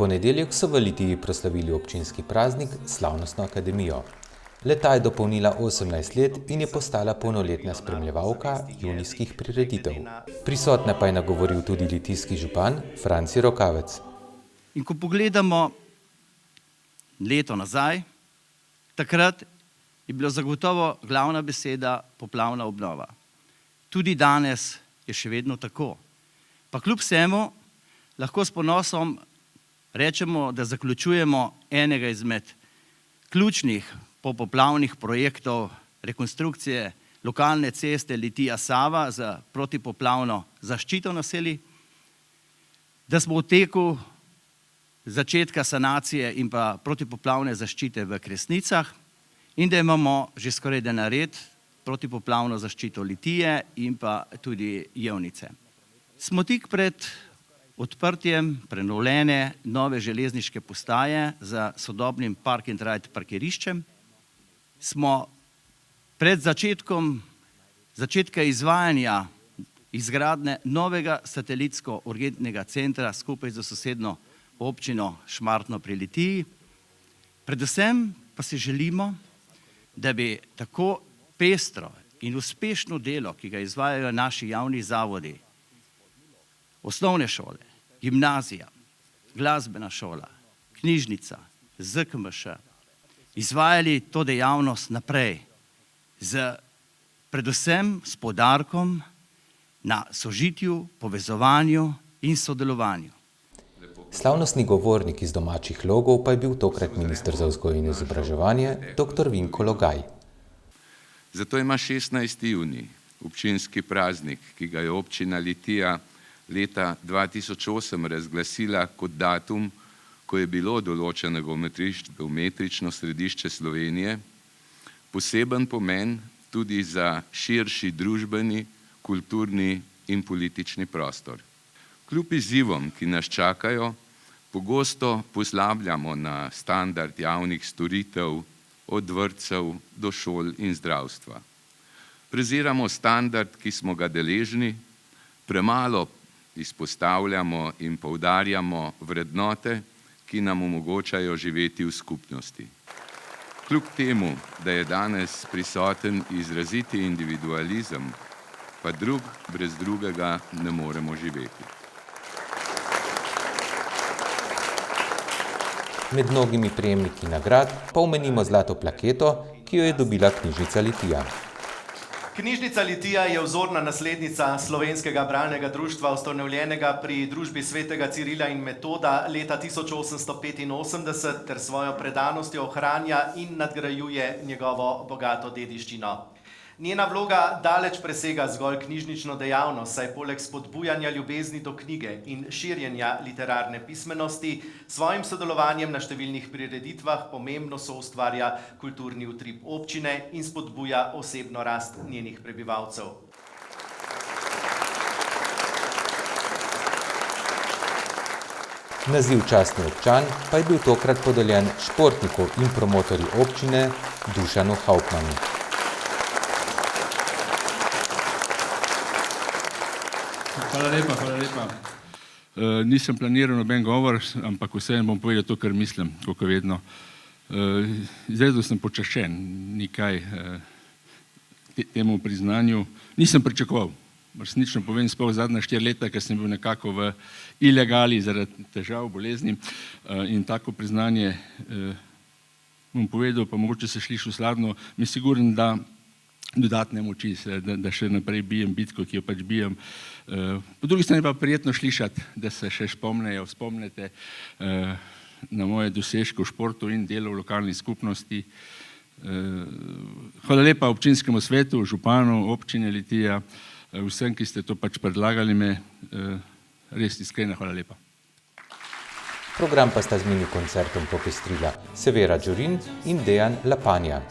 ponedeljek so v Litiji proslavili občinski praznik Slavnostno akademijo. Le-ta je dopolnila 18 let in je postala polnoletna spremljevalka junijskih prireditev. Prisotne pa je nagovoril tudi litijski župan Franci Rokavec. In ko pogledamo leto nazaj, takrat je bila zagotovo glavna beseda poplavna obnova. Tudi danes je še vedno tako. Pa kljub vsemu lahko s ponosom rečemo, da zaključujemo enega izmed ključnih popoplavnih projektov rekonstrukcije lokalne ceste Litija-Sava za protipoplavno zaščito naselij, da smo v teku začetka sanacije in pa protipoplavne zaščite v Kresnicah in da imamo že skoraj nared protipoplavno zaščito Litije in pa tudi Jevnice. Smo tik pred odprtjem prenovljene nove železniške postaje za sodobnim park and ride parkiriščem. Smo pred začetka izvajanja izgradnje novega satelitsko-urgentnega centra skupaj z sosednjo občino Šmartno pri Litiji. Predvsem pa si želimo, da bi tako pestro in uspešno delo, ki ga izvajajo naši javni zavodi, osnovne šole, gimnazija, glasbena šola, knjižnica, ZKMŠ, izvajali to dejavnost naprej, predvsem s poudarkom na sožitju, povezovanju in sodelovanju. Slavnostni govornik iz domačih logov pa je bil tokrat minister za vzgojo in izobraževanje dr. Vinko Logaj. Zato ima 16. junij, občinski praznik, ki ga je občina Litija leta 2008 razglasila kot datum, ko je bilo določeno geometrično središče Slovenije, poseben pomen tudi za širši družbeni, kulturni in politični prostor. Kljub izzivom, ki nas čakajo, pogosto pozabljamo na standard javnih storitev, od vrtcev do šol in zdravstva. Preziramo standard, ki smo ga deležni, premalo izpostavljamo in poudarjamo vrednote, ki nam omogočajo živeti v skupnosti. Kljub temu, da je danes prisoten izraziti individualizem, pa drug brez drugega ne moremo živeti. Med mnogimi prejemniki nagrad pa omenimo zlato plaketo, ki jo je dobila knjižnica Litija. Knjižnica Litija je vzorna naslednica Slovenskega bralnega društva, ustanovljenega pri družbi svetega Cirila in Metoda leta 1885 ter svojo predanostjo ohranja in nadgrajuje njegovo bogato dediščino. Njena vloga daleč presega zgolj knjižnično dejavnost, saj poleg spodbujanja ljubezni do knjige in širjenja literarne pismenosti svojim sodelovanjem na številnih prireditvah pomembno soustvarja kulturni utrip občine in spodbuja osebno rast njenih prebivalcev. Naziv častni občan pa je bil tokrat podeljen športniku in promotorju občine Dušanu Hauptmannu. Hvala lepa. Nisem planiral noben govor, ampak vseeno bom povedal to, kar mislim, kot vedno. Izredno sem počaščen, nikaj temu priznanju. Nisem pričakoval, resnično povem, sploh zadnja 4 leta, ker sem bil nekako v ilegali zaradi težav, bolezni in tako priznanje bom povedal, pa mogoče se sliši sladno, mi siguren, da dodatne moči, da še naprej bijem bitko, ki jo pač bijem. Po drugi strani pa prijetno slišati, da se še spomnite na moje dosežke v športu in delo v lokalni skupnosti. Hvala lepa občinskemu svetu, županu, občine Litija, vsem, ki ste to pač predlagali me, res iskreno hvala lepa. Program pa sta z mini koncertom popestrila Severa Đurin in Dejan Lapanja.